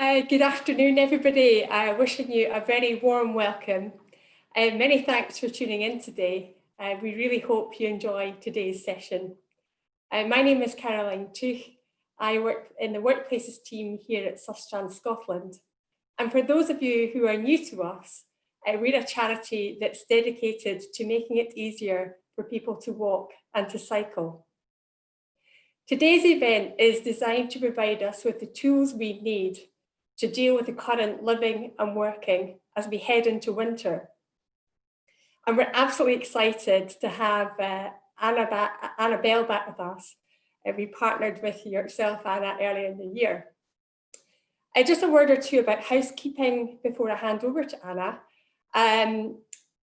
Good afternoon, everybody. Wishing you a very warm welcome. Many thanks for tuning in today. We really hope you enjoy today's session. My name is Caroline Tuch. I work in the Workplaces team here at Sustrans Scotland. And for those of you who are new to us, we're a charity that's dedicated to making it easier for people to walk and to cycle. Today's event is designed to provide us with the tools we need to deal with the current living and working as we head into winter. And we're absolutely excited to have Annabelle back with us. We partnered with yourself, Anna, earlier in the year. Just a word or two about housekeeping before I hand over to Anna.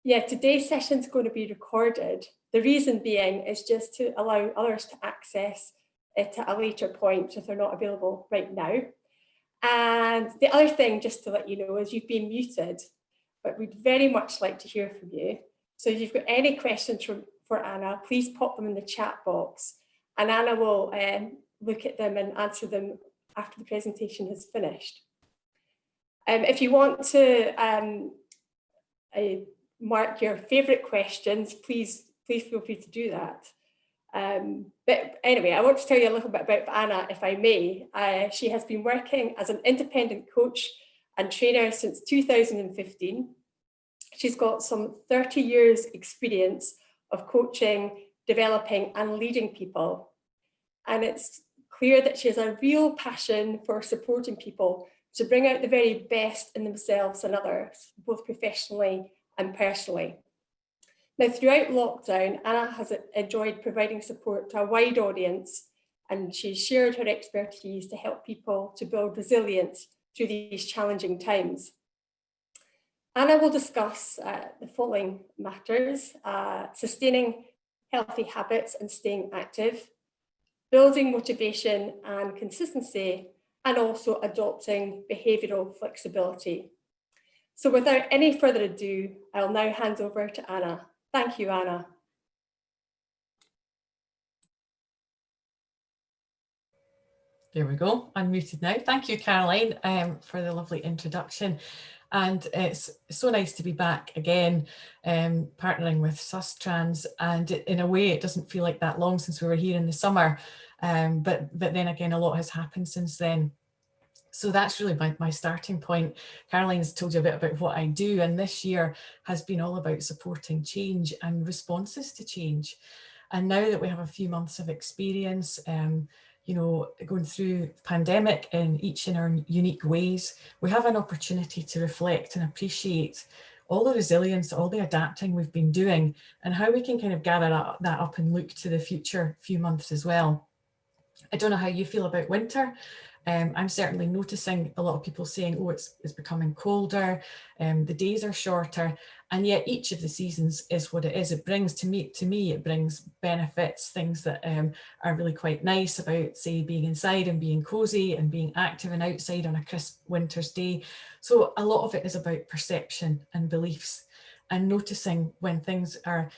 Today's session is going to be recorded. The reason being is just to allow others to access it at a later point if they're not available right now. And the other thing, just to let you know, is you've been muted, but we'd very much like to hear from you. So if you've got any questions for Anna, please pop them in the chat box, and Anna will look at them and answer them after the presentation has finished. If you want to mark your favourite questions, please feel free to do that. But anyway, I want to tell you a little bit about Anna, if I may. She has been working as an independent coach and trainer since 2015. She's got some 30 years experience of coaching, developing and leading people. And it's clear that she has a real passion for supporting people to bring out the very best in themselves and others, both professionally and personally. Now, throughout lockdown, Anna has enjoyed providing support to a wide audience, and she's shared her expertise to help people to build resilience through these challenging times. Anna will discuss the following matters: sustaining healthy habits and staying active, building motivation and consistency, and also adopting behavioural flexibility. So without any further ado, I'll now hand over to Anna. Thank you, Anna. There we go, I'm muted now. Thank you, Caroline, for the lovely introduction. And it's so nice to be back again, partnering with Sustrans. And in a way, it doesn't feel like that long since we were here in the summer. But then again, a lot has happened since then. So that's really my starting point. Caroline's told you a bit about what I do, and this year has been all about supporting change and responses to change. And now that we have a few months of experience, going through the pandemic in our unique ways, we have an opportunity to reflect and appreciate all the resilience, all the adapting we've been doing, and how we can kind of gather that up and look to the future few months as well. I don't know how you feel about winter. I'm certainly noticing a lot of people saying, oh, it's becoming colder, the days are shorter, and yet each of the seasons is what it is. It brings to me, it brings benefits, things that are really quite nice about, say, being inside and being cozy and being active and outside on a crisp winter's day. So a lot of it is about perception and beliefs and noticing when things are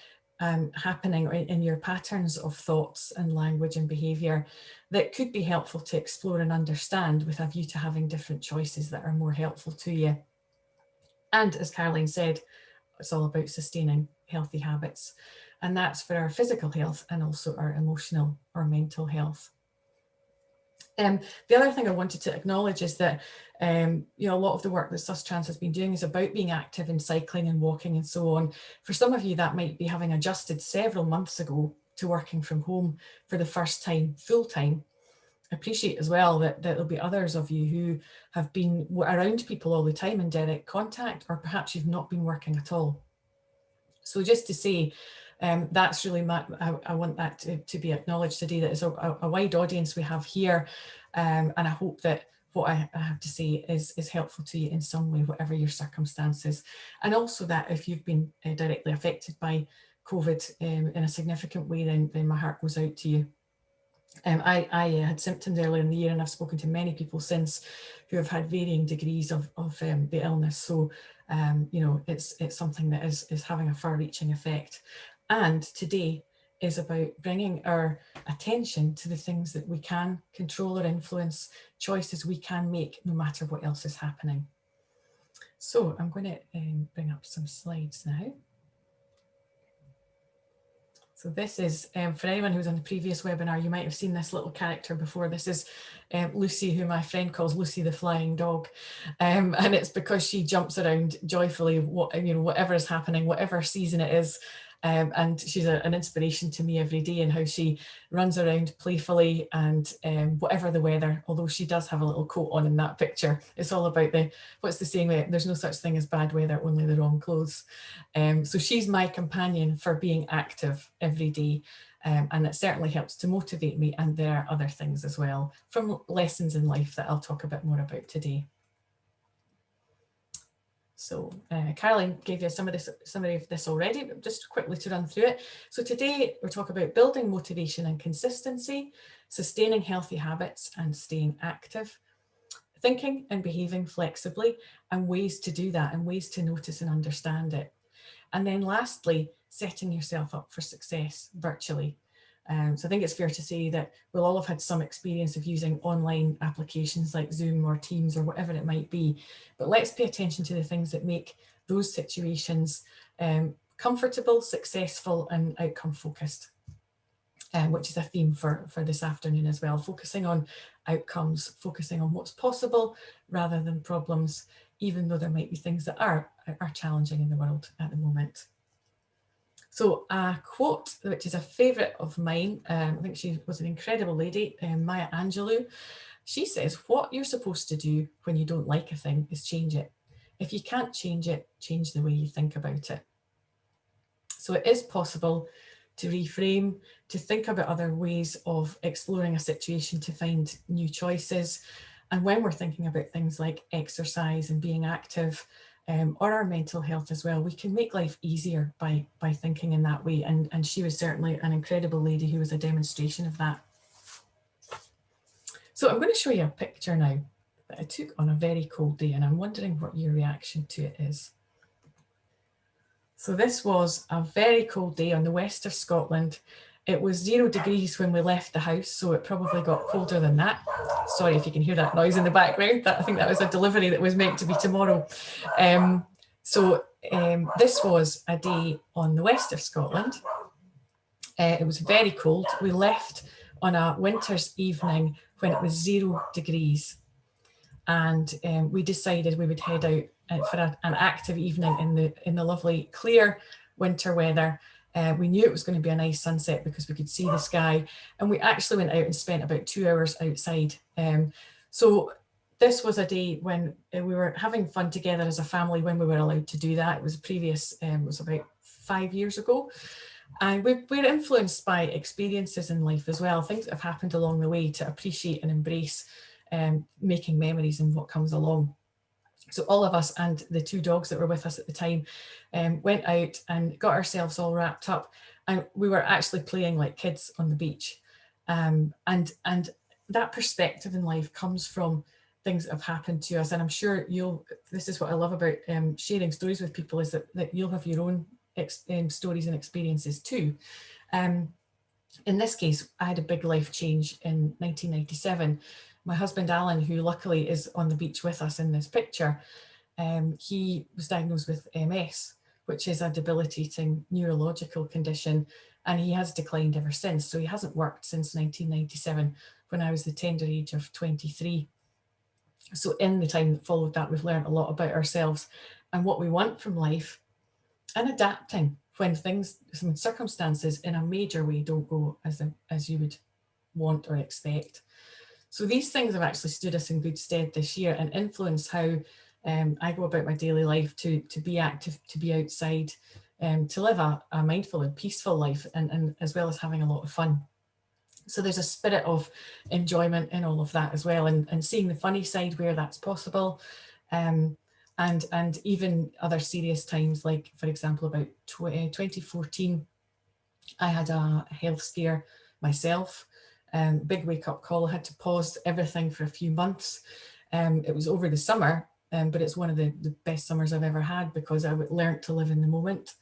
happening in your patterns of thoughts and language and behaviour that could be helpful to explore and understand, with a view to having different choices that are more helpful to you. And as Caroline said, it's all about sustaining healthy habits, and that's for our physical health and also our emotional or mental health. The other thing I wanted to acknowledge is that a lot of the work that Sustrans has been doing is about being active in cycling and walking and so on. For some of you, that might be having adjusted several months ago to working from home for the first time, full time. I appreciate as well that there'll be others of you who have been around people all the time in direct contact, or perhaps you've not been working at all. So just to say, that's really I want that to be acknowledged today, that it's a wide audience we have here, and I hope that what I have to say is helpful to you in some way, whatever your circumstances. And also that if you've been directly affected by COVID in a significant way, then my heart goes out to you. I had symptoms earlier in the year, and I've spoken to many people since who have had varying degrees of the illness. So, it's something that is having a far-reaching effect. And today is about bringing our attention to the things that we can control or influence, choices we can make no matter what else is happening. So I'm going to bring up some slides now. So this is, for anyone who was on the previous webinar, you might have seen this little character before. This is Lucy, who my friend calls Lucy the flying dog. And it's because she jumps around joyfully, whatever is happening, whatever season it is. And she's an inspiration to me every day in how she runs around playfully and whatever the weather, although she does have a little coat on in that picture. It's all about what's the saying, there's no such thing as bad weather, only the wrong clothes. So she's my companion for being active every day. And it certainly helps to motivate me. And there are other things as well from lessons in life that I'll talk a bit more about today. So Caroline gave you summary of this already, but just quickly to run through it. So today we're talking about building motivation and consistency, sustaining healthy habits and staying active, thinking and behaving flexibly, and ways to do that and ways to notice and understand it. And then lastly, setting yourself up for success virtually. So I think it's fair to say that we'll all have had some experience of using online applications like Zoom or Teams or whatever it might be. But let's pay attention to the things that make those situations comfortable, successful, and outcome focused, which is a theme for this afternoon as well, focusing on outcomes, focusing on what's possible rather than problems, even though there might be things that are challenging in the world at the moment. So a quote, which is a favourite of mine, I think she was an incredible lady, Maya Angelou. She says, what you're supposed to do when you don't like a thing is change it. If you can't change it, change the way you think about it. So it is possible to reframe, to think about other ways of exploring a situation, to find new choices. And when we're thinking about things like exercise and being active, or our mental health as well, we can make life easier by thinking in that way. And she was certainly an incredible lady who was a demonstration of that. So I'm going to show you a picture now that I took on a very cold day, and I'm wondering what your reaction to it is. So this was a very cold day on the west of Scotland. It was 0 degrees when we left the house, so it probably got colder than that. Sorry if you can hear that noise in the background. I think that was a delivery that was meant to be tomorrow. This was a day on the west of Scotland. It was very cold. We left on a winter's evening when it was 0 degrees. And we decided we would head out for an active evening in the lovely clear winter weather. We knew it was going to be a nice sunset because we could see the sky, and we actually went out and spent about 2 hours outside. So this was a day when we were having fun together as a family when we were allowed to do that. It was it was about 5 years ago. And we're influenced by experiences in life as well, things that have happened along the way, to appreciate and embrace making memories and what comes along. So all of us and the 2 dogs that were with us at the time went out and got ourselves all wrapped up, and we were actually playing like kids on the beach. And that perspective in life comes from things that have happened to us. And I'm sure this is what I love about sharing stories with people, is that you'll have your own stories and experiences too. In this case, I had a big life change in 1997. My husband, Alan, who luckily is on the beach with us in this picture, he was diagnosed with MS, which is a debilitating neurological condition, and he has declined ever since. So he hasn't worked since 1997, when I was the tender age of 23. So in the time that followed that, we've learned a lot about ourselves and what we want from life, and adapting when some circumstances in a major way don't go as you would want or expect. So these things have actually stood us in good stead this year and influence how I go about my daily life, to be active, to be outside, to live a mindful and peaceful life, and as well as having a lot of fun. So there's a spirit of enjoyment in all of that as well, and seeing the funny side where that's possible. And even other serious times, like, for example, about 2014, I had a health scare myself. Big wake-up call. I had to pause everything for a few months. It was over the summer, but it's one of the best summers I've ever had, because I learned to live in the moment.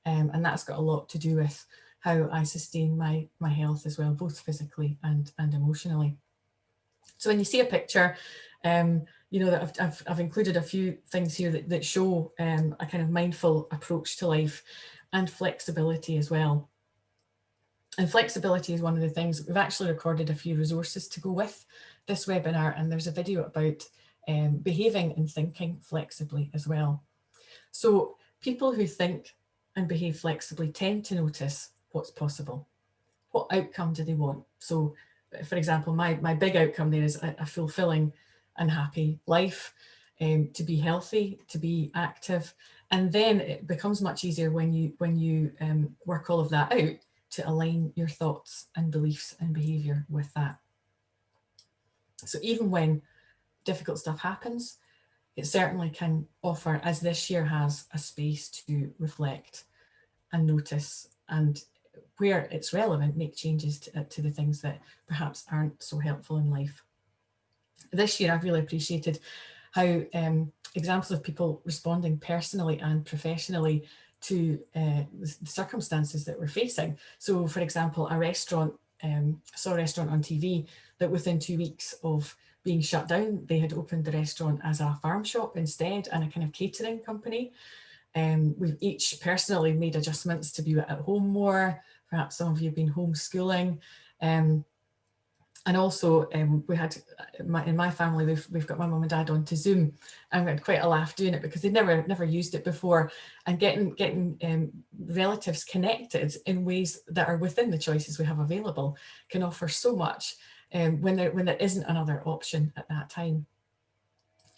And that's got a lot to do with how I sustain my health as well, both physically and emotionally. So when you see a picture, you know, that I've included a few things here that show a kind of mindful approach to life and flexibility as well. And flexibility is one of the things. We've actually recorded a few resources to go with this webinar, and there's a video about behaving and thinking flexibly as well. So people who think and behave flexibly tend to notice what's possible. What outcome do they want? So, for example, my big outcome there is a fulfilling and happy life, to be healthy, to be active. And then it becomes much easier when you work all of that out to align your thoughts and beliefs and behavior with that. So even when difficult stuff happens, it certainly can offer, as this year has, a space to reflect and notice, and where it's relevant, make changes to the things that perhaps aren't so helpful in life. This year, I've really appreciated how examples of people responding personally and professionally to the circumstances that we're facing. So, for example, a restaurant, saw a restaurant on TV that within 2 weeks of being shut down, they had opened the restaurant as a farm shop instead, and a kind of catering company. We've each personally made adjustments to be at home more. Perhaps some of you have been homeschooling. And also we had, in my family, we've got my mum and dad onto Zoom, and we had quite a laugh doing it because they'd never used it before. And getting relatives connected in ways that are within the choices we have available can offer so much when there isn't another option at that time.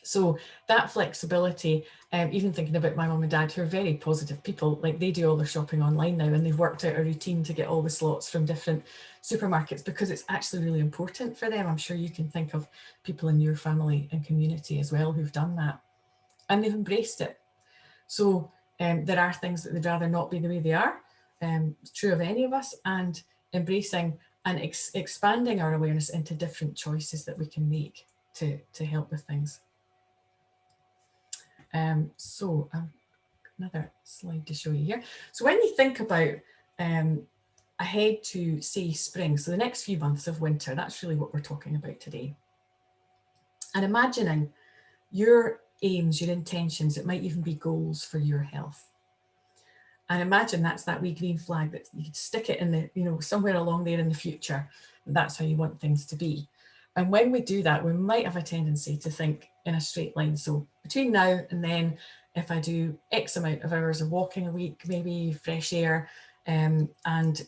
So that flexibility, even thinking about my mum and dad, who are very positive people, like they do all their shopping online now, and they've worked out a routine to get all the slots from different supermarkets because it's actually really important for them. I'm sure you can think of people in your family and community as well who've done that, and they've embraced it. So there are things that they'd rather not be the way they are. It's true of any of us, and embracing and expanding our awareness into different choices that we can make to help with things. So another slide to show you here. So when you think about ahead to, say, spring, so the next few months of winter, that's really what we're talking about today. And imagining your aims, your intentions, it might even be goals for your health. And imagine that's that wee green flag that you could stick it in the, you know, somewhere along there in the future. That's how you want things to be. And when we do that, we might have a tendency to think in a straight line. So between now and then, if I do X amount of hours of walking a week, maybe fresh air, and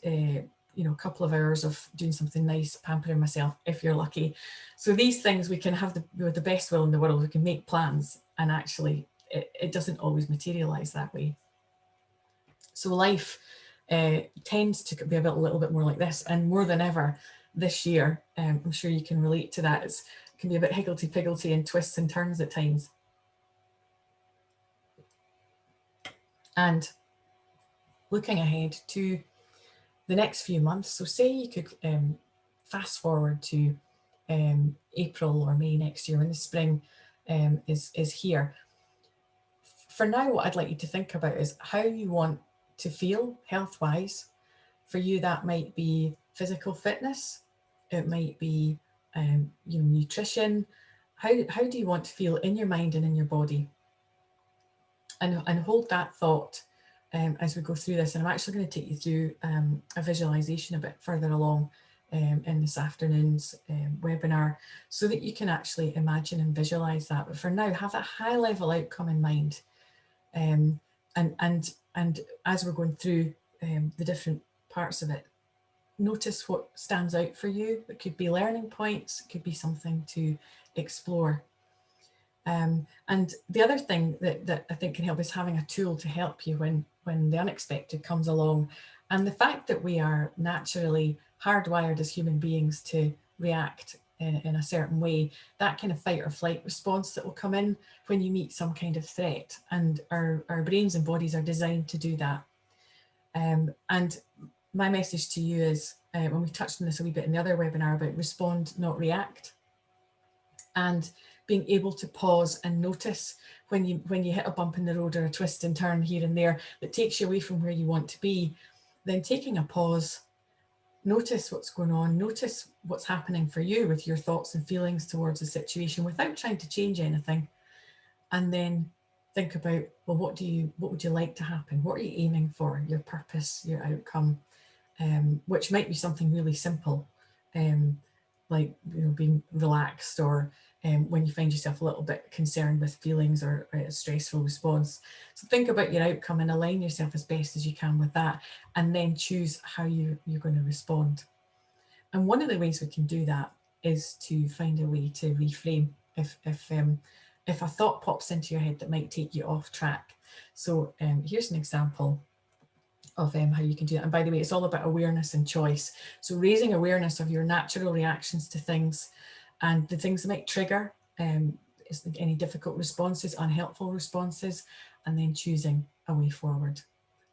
you know, a couple of hours of doing something nice, pampering myself, if you're lucky. So these things, we can have with the best will in the world, we can make plans, and actually it doesn't always materialize that way. So life tends to be a little bit more like this, and more than ever this year, I'm sure you can relate to that. It can be a bit higgledy-piggledy and twists and turns at times. And looking ahead to the next few months, so say you could fast forward to April or May next year when the spring is here. For now, what I'd like you to think about is how you want to feel health-wise. For you, that might be physical fitness. It might be you know, nutrition. How do you want to feel in your mind and in your body? And hold that thought as we go through this. And I'm actually going to take you through a visualization a bit further along in this afternoon's webinar, so that you can actually imagine and visualize that. But for now, have that high level outcome in mind. And as we're going through the different parts of it, notice what stands out for you. It could be learning points, it could be something to explore. And the other thing that I think can help is having a tool to help you when the unexpected comes along. And the fact that we are naturally hardwired as human beings to react in a certain way, that kind of fight or flight response that will come in when you meet some kind of threat. And our brains and bodies are designed to do that. And my message to you is, when we touched on this a wee bit in the other webinar about respond, not react, and being able to pause and notice when you hit a bump in the road or a twist and turn here and there that takes you away from where you want to be, then taking a pause, notice what's going on, notice what's happening for you with your thoughts and feelings towards the situation without trying to change anything. And then think about, well, what would you like to happen? What are you aiming for? Your purpose, your outcome, which might be something really simple, like being relaxed, or when you find yourself a little bit concerned with feelings or a stressful response. So think about your outcome and align yourself as best as you can with that, and then choose how you're going to respond. And one of the ways we can do that is to find a way to reframe if a thought pops into your head that might take you off track. So here's an example of how you can do that. And by the way, it's all about awareness and choice. So raising awareness of your natural reactions to things and the things that might trigger any difficult responses, unhelpful responses, and then choosing a way forward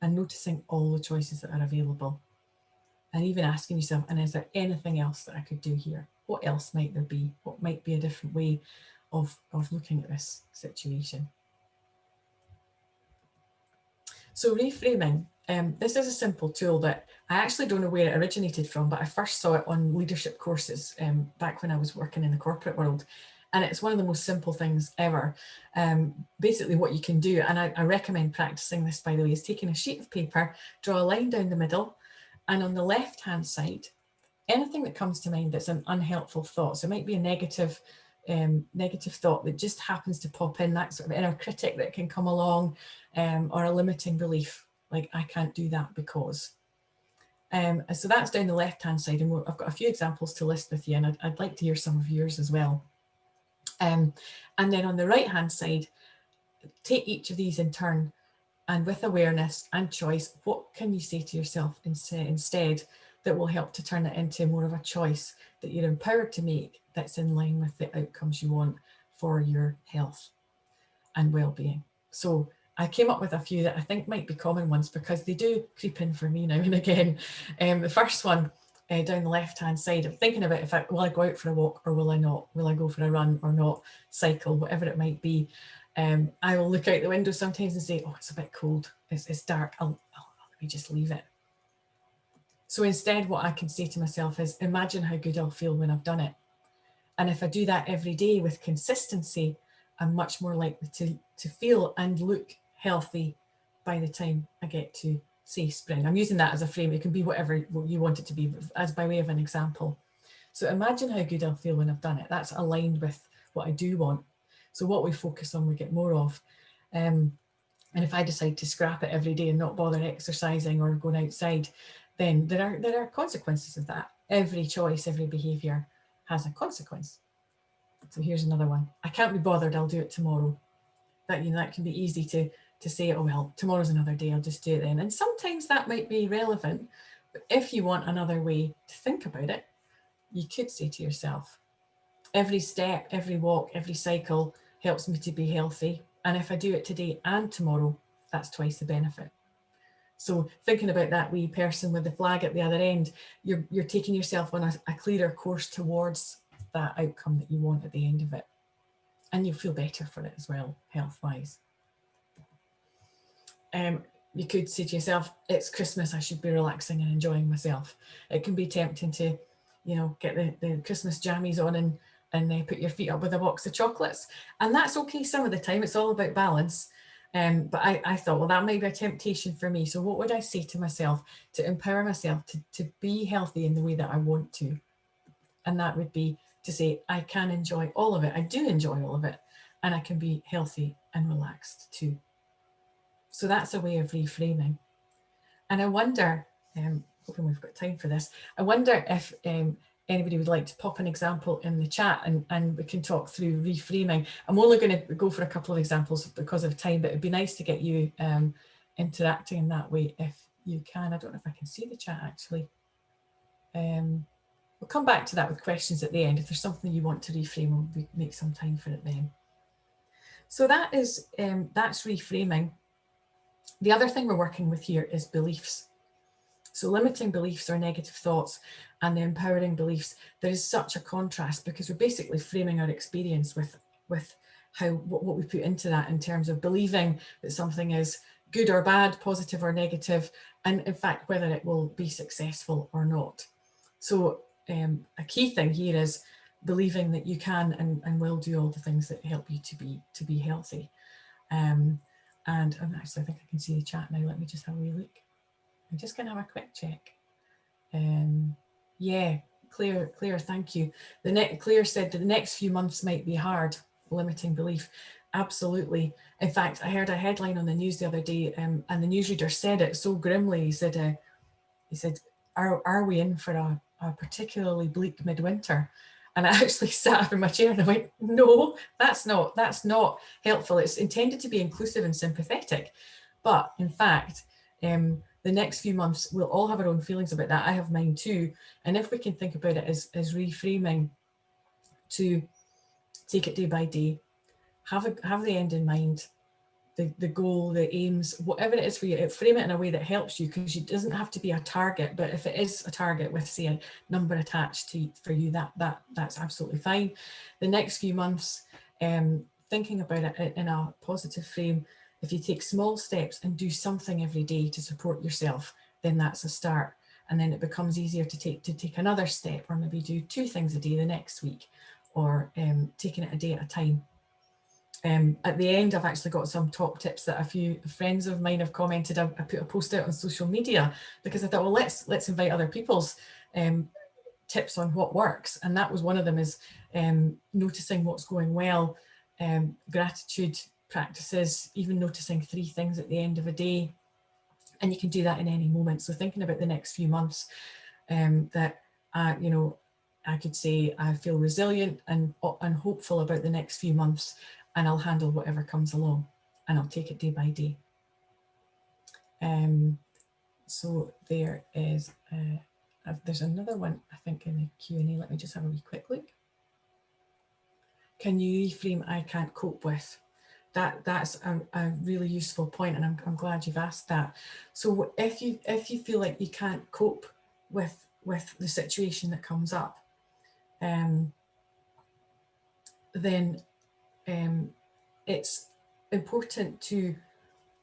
and noticing all the choices that are available. And even asking yourself, and is there anything else that I could do here? What else might there be? What might be a different way of looking at this situation? So reframing, this is a simple tool that I actually don't know where it originated from, but I first saw it on leadership courses back when I was working in the corporate world. And it's one of the most simple things ever. Basically what you can do, and I recommend practicing this, by the way, is taking a sheet of paper, draw a line down the middle, and on the left-hand side, anything that comes to mind that's an unhelpful thought. So it might be a negative thought that just happens to pop in, that sort of inner critic that can come along, or a limiting belief, like I can't do that because. So that's down the left-hand side, and I've got a few examples to list with you, and I'd like to hear some of yours as well. And then on the right-hand side, take each of these in turn, and with awareness and choice, what can you say to yourself instead that will help to turn it into more of a choice that you're empowered to make, that's in line with the outcomes you want for your health and well-being. So I came up with a few that I think might be common ones, because they do creep in for me now and again. The first one down the left-hand side, I'm thinking about will I go out for a walk or will I not? Will I go for a run or not? Cycle, whatever it might be. I will look out the window sometimes and say, oh, it's a bit cold, it's dark, let me just leave it. So instead, what I can say to myself is, imagine how good I'll feel when I've done it. And if I do that every day with consistency, I'm much more likely to feel and look healthy by the time I get to, say, spring. I'm using that as a frame. It can be whatever you want it to be, as by way of an example. So imagine how good I'll feel when I've done it. That's aligned with what I do want. So what we focus on, we get more of. And if I decide to scrap it every day and not bother exercising or going outside, then there are consequences of that. Every choice, every behaviour has a consequence. So here's another one. I can't be bothered, I'll do it tomorrow. That can be easy to say, oh well, tomorrow's another day, I'll just do it then. And sometimes that might be relevant, but if you want another way to think about it, you could say to yourself, every step, every walk, every cycle helps me to be healthy. And if I do it today and tomorrow, that's twice the benefit. So thinking about that wee person with the flag at the other end, you're taking yourself on a clearer course towards that outcome that you want at the end of it. And you'll feel better for it as well, health-wise. You could say to yourself, it's Christmas, I should be relaxing and enjoying myself. It can be tempting to, get the Christmas jammies on and put your feet up with a box of chocolates. And that's okay some of the time, it's all about balance. But I thought, well, that might be a temptation for me. So what would I say to myself to empower myself to be healthy in the way that I want to? And that would be to say, I can enjoy all of it. I do enjoy all of it. And I can be healthy and relaxed too. So that's a way of reframing. And I wonder, hoping we've got time for this, I wonder if anybody would like to pop an example in the chat and we can talk through reframing. I'm only going to go for a couple of examples because of time, but it'd be nice to get you interacting in that way if you can. I don't know if I can see the chat actually. We'll come back to that with questions at the end. If there's something you want to reframe, we'll make some time for it then. So that's reframing. The other thing we're working with here is beliefs. So limiting beliefs or negative thoughts and the empowering beliefs, there is such a contrast because we're basically framing our experience with what we put into that in terms of believing that something is good or bad, positive or negative, and in fact, whether it will be successful or not. So a key thing here is believing that you can and will do all the things that help you to be healthy. And actually, I think I can see the chat now. Let me just have a wee look. I'm just going to have a quick check. Yeah, Claire, thank you. Claire said that the next few months might be hard, limiting belief. Absolutely. In fact, I heard a headline on the news the other day, and the newsreader said it so grimly. He said, are we in for a particularly bleak midwinter? And I actually sat up in my chair and I went, no, that's not helpful. It's intended to be inclusive and sympathetic. But in fact, the next few months, we'll all have our own feelings about that. I have mine too. And if we can think about it as reframing to take it day by day, have the end in mind, the goal, the aims, whatever it is for you, frame it in a way that helps you, because it doesn't have to be a target, but if it is a target with, say, a number attached to for you, that's absolutely fine. The next few months, thinking about it in a positive frame, if you take small steps and do something every day to support yourself, then that's a start. And then it becomes easier to take another step, or maybe do 2 things a day the next week, or taking it a day at a time. At the end, I've actually got some top tips that a few friends of mine have commented. I put a post out on social media because I thought, well, let's invite other people's tips on what works. And that was one of them, is noticing what's going well, gratitude practices, even noticing 3 things at the end of a day. And you can do that in any moment. So thinking about the next few months, that, you know, I could say I feel resilient and hopeful about the next few months, and I'll handle whatever comes along, and I'll take it day by day. So there is, there's another one, I think, in the Q&A. Let me just have a wee quick look. Can you reframe I can't cope with? That's a really useful point, and I'm glad you've asked that. So if you feel like you can't cope with the situation that comes up, then it's important to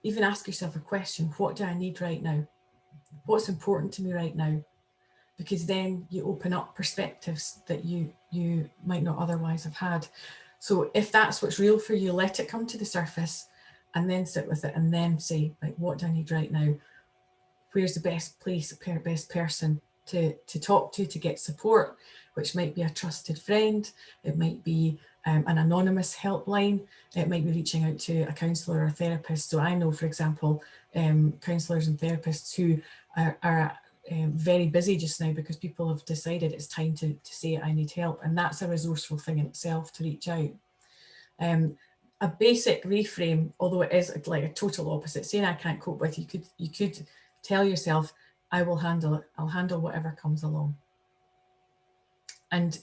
even ask yourself a question: what do I need right now? What's important to me right now? Because then you open up perspectives that you might not otherwise have had. So if that's what's real for you, let it come to the surface, and then sit with it, and then say, like, what do I need right now? Where's the best place, best person to talk to get support, which might be a trusted friend, it might be an anonymous helpline, it might be reaching out to a counsellor or a therapist. So I know, for example, counsellors and therapists who are very busy just now because people have decided it's time to say I need help, and that's a resourceful thing in itself to reach out. A basic reframe, although it is like a total opposite, saying I can't cope with, you could tell yourself, I will handle it, I'll handle whatever comes along. And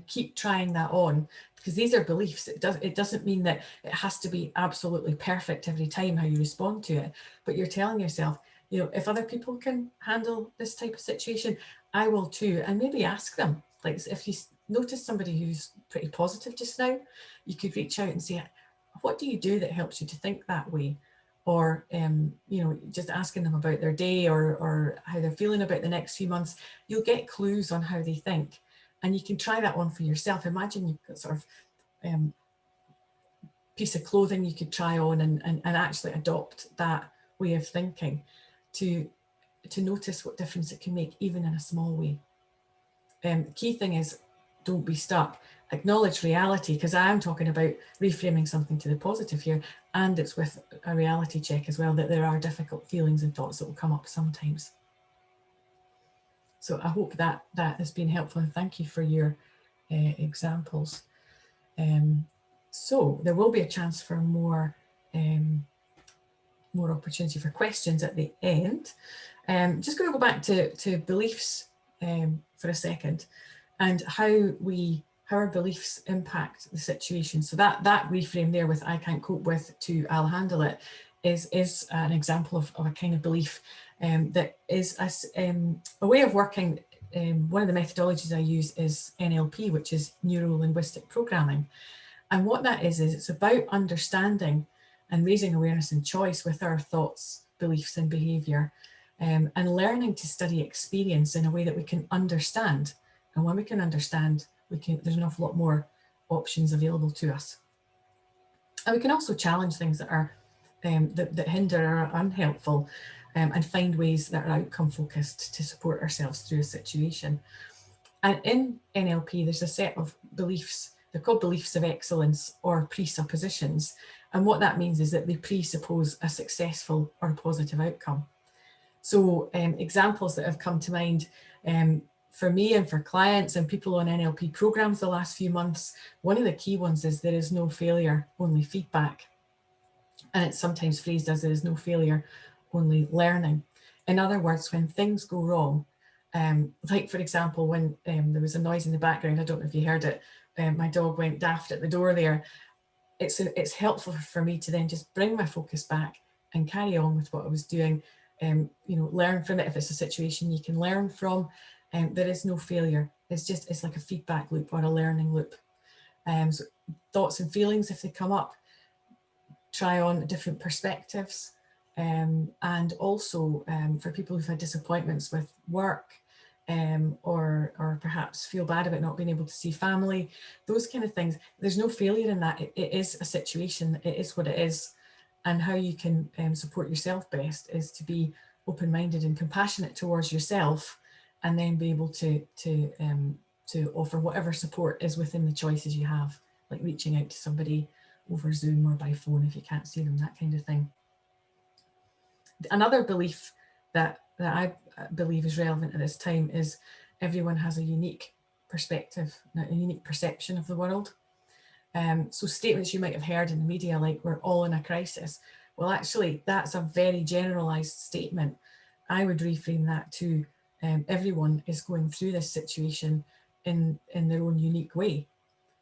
keep trying that on, because these are beliefs. It doesn't mean that it has to be absolutely perfect every time how you respond to it, but you're telling yourself, you know, if other people can handle this type of situation, I will too. And maybe ask them, like, if you notice somebody who's pretty positive just now, you could reach out and say, what do you do that helps you to think that way? Or, you know, just asking them about their day or how they're feeling about the next few months. You'll get clues on how they think, and you can try that on for yourself. Imagine you've got sort of piece of clothing you could try on and actually adopt that way of thinking to notice what difference it can make, even in a small way. The key thing is, don't be stuck. Acknowledge reality, because I am talking about reframing something to the positive here, and it's with a reality check as well, that there are difficult feelings and thoughts that will come up sometimes. So I hope that has been helpful, and thank you for your examples. So there will be a chance for more opportunity for questions at the end. Just going to go back to beliefs for a second, and how our beliefs impact the situation. So that reframe there with I can't cope with to I'll handle it is an example of a kind of belief that is a way of working. One of the methodologies I use is NLP, which is neuro-linguistic programming. And what that is it's about understanding and raising awareness and choice with our thoughts, beliefs and behaviour, and learning to study experience in a way that we can understand. And when we can understand, there's an awful lot more options available to us. And we can also challenge things that are that hinder or are unhelpful, and find ways that are outcome focused to support ourselves through a situation. And in NLP, there's a set of beliefs. They're called beliefs of excellence or presuppositions. And what that means is that they presuppose a successful or a positive outcome. So examples that have come to mind for me and for clients and people on NLP programs the last few months, one of the key ones is there is no failure, only feedback. And it's sometimes phrased as there is no failure, only learning. In other words, when things go wrong, like for example, when there was a noise in the background, I don't know if you heard it, my dog went daft at the door there. It's helpful for me to then just bring my focus back and carry on with what I was doing. Learn from it. If it's a situation you can learn from, there is no failure. It's like a feedback loop or a learning loop. So thoughts and feelings, if they come up, try on different perspectives, and also for people who've had disappointments with work, or perhaps feel bad about not being able to see family, those kind of things. There's no failure in that. It is a situation. It is what it is. And how you can support yourself best is to be open-minded and compassionate towards yourself, and then be able to offer whatever support is within the choices you have, like reaching out to somebody over Zoom or by phone if you can't see them, that kind of thing. Another belief that I believe is relevant at this time is everyone has a unique perspective, a unique perception of the world. So statements you might have heard in the media like we're all in a crisis. Well, actually, that's a very generalized statement. I would reframe that to everyone is going through this situation in their own unique way,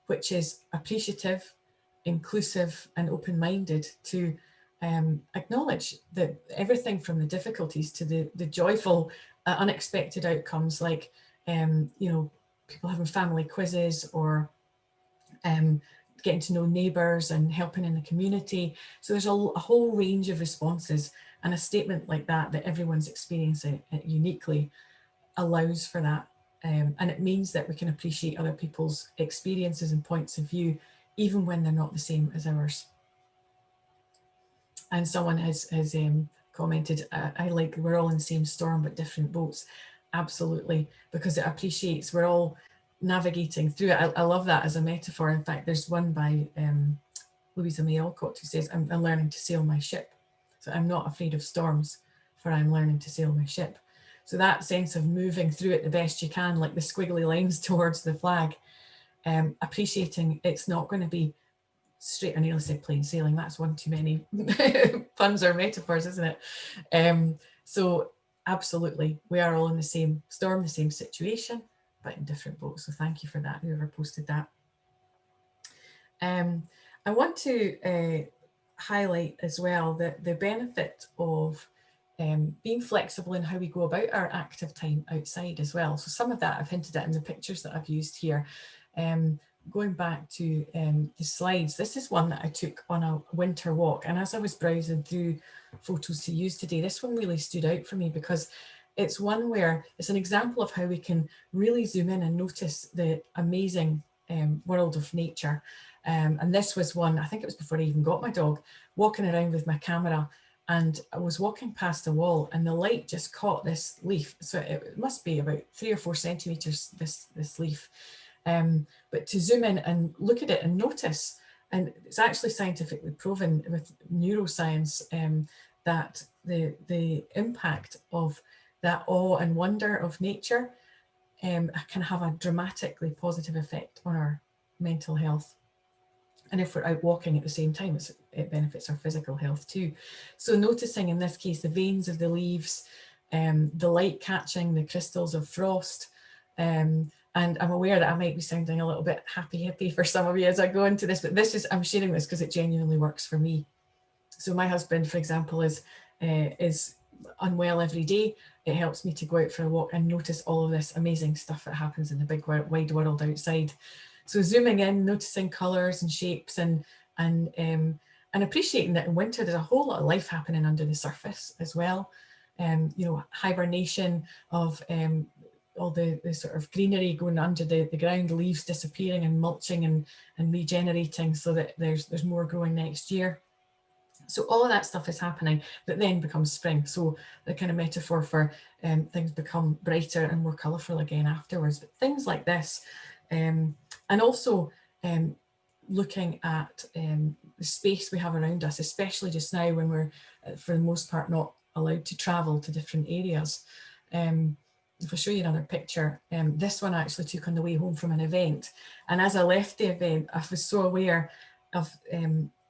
which is appreciative, inclusive and open-minded to acknowledge that everything from the difficulties to the joyful, unexpected outcomes, like people having family quizzes or getting to know neighbours and helping in the community. So there's a whole range of responses, and a statement like that everyone's experiencing it uniquely allows for that. And it means that we can appreciate other people's experiences and points of view, even when they're not the same as ours. And someone has commented, I like we're all in the same storm but different boats. Absolutely, because it appreciates we're all navigating through it. I love that as a metaphor. In fact, there's one by Louisa May Alcott who says, I'm learning to sail my ship. So I'm not afraid of storms, for I'm learning to sail my ship. So that sense of moving through it the best you can, like the squiggly lines towards the flag, appreciating it's not going to be straight. I nearly said plain sailing. That's one too many puns or metaphors, isn't it? So absolutely, we are all in the same storm, the same situation, but in different boats. So thank you for that, whoever posted that. I want to highlight as well that the benefit of being flexible in how we go about our active time outside as well. So some of that I've hinted at in the pictures that I've used here. Going back to the slides, this is one that I took on a winter walk, and as I was browsing through photos to use today, this one really stood out for me because it's one where it's an example of how we can really zoom in and notice the amazing world of nature. And this was one, I think it was before I even got my dog, walking around with my camera, and I was walking past a wall and the light just caught this leaf. So it must be about 3 or 4 centimeters, this leaf. But to zoom in and look at it and notice, and it's actually scientifically proven with neuroscience that the impact of that awe and wonder of nature can have a dramatically positive effect on our mental health. And if we're out walking at the same time, it benefits our physical health too. So noticing in this case the veins of the leaves, the light catching the crystals of frost, and I'm aware that I might be sounding a little bit happy hippie for some of you as I go into this, but I'm sharing this because it genuinely works for me. So my husband, for example, is unwell every day. It helps me to go out for a walk and notice all of this amazing stuff that happens in the big wide world outside. So zooming in, noticing colours and shapes and and appreciating that in winter there's a whole lot of life happening under the surface as well. You know, hibernation of all the sort of greenery going under the ground, leaves disappearing and mulching and regenerating so that there's more growing next year. So all of that stuff is happening, that then becomes spring. So the kind of metaphor for things become brighter and more colourful again afterwards. But things like this, and also looking at the space we have around us, especially just now when we're, for the most part, not allowed to travel to different areas. If I show you another picture, this one I actually took on the way home from an event. And as I left the event, I was so aware of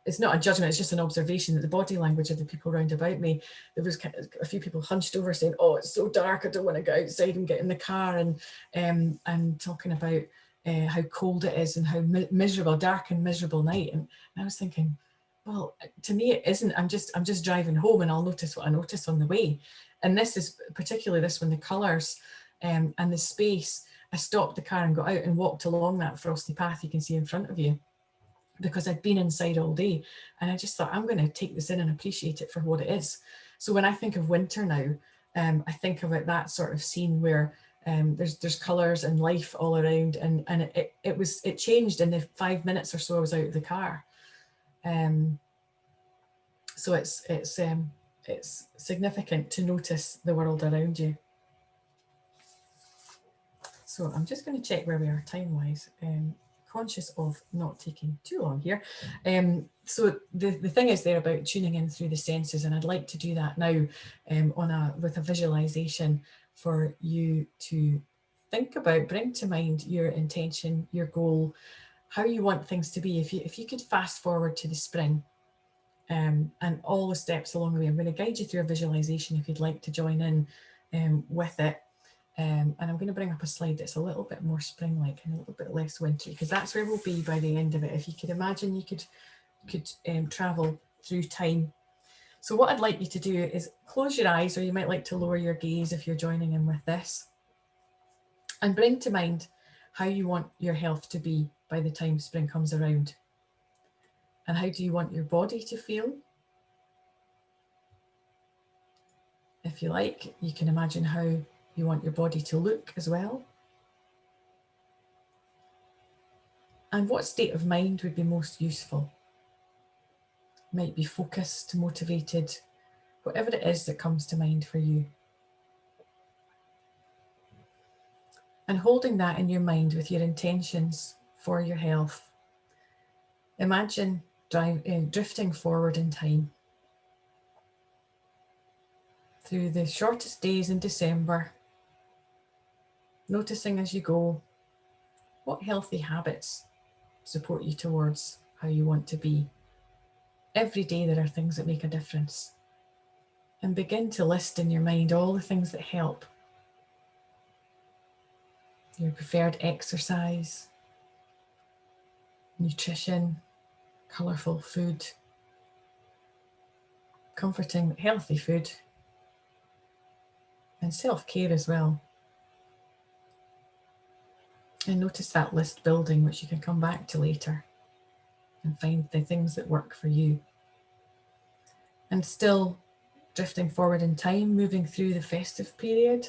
it's not a judgment, it's just an observation that the body language of the people around about me, there was kind of a few people hunched over saying, oh, it's so dark, I don't want to go outside and get in the car, and talking about how cold it is and how miserable, dark and miserable night. And I was thinking, well, to me it isn't. I'm just driving home and I'll notice what I notice on the way. And this is particularly this one, the colours and the space. I stopped the car and got out and walked along that frosty path you can see in front of you, because I'd been inside all day, and I just thought, I'm going to take this in and appreciate it for what it is. So when I think of winter now, I think about that sort of scene where there's colours and life all around, and it changed in the 5 minutes or so I was out of the car. So it's significant to notice the world around you. So I'm just going to check where we are time-wise. Conscious of not taking too long here. So the thing is there about tuning in through the senses, and I'd like to do that now with a visualization for you to think about, bring to mind your intention, your goal, how you want things to be. If you could fast forward to the spring and all the steps along the way, I'm going to guide you through a visualization if you'd like to join in with it. And I'm going to bring up a slide that's a little bit more spring-like and a little bit less wintry, because that's where we'll be by the end of it. If you could imagine, you could travel through time. So what I'd like you to do is close your eyes, or you might like to lower your gaze if you're joining in with this, and bring to mind how you want your health to be by the time spring comes around. And how do you want your body to feel? If you like, you can imagine how you want your body to look as well. And what state of mind would be most useful? Might be focused, motivated, whatever it is that comes to mind for you. And holding that in your mind with your intentions for your health, imagine drifting forward in time through the shortest days in December, noticing as you go what healthy habits support you towards how you want to be. Every day there are things that make a difference. And begin to list in your mind all the things that help. Your preferred exercise, nutrition, colourful food, comforting, healthy food, and self-care as well. And notice that list building, which you can come back to later and find the things that work for you. And still drifting forward in time, moving through the festive period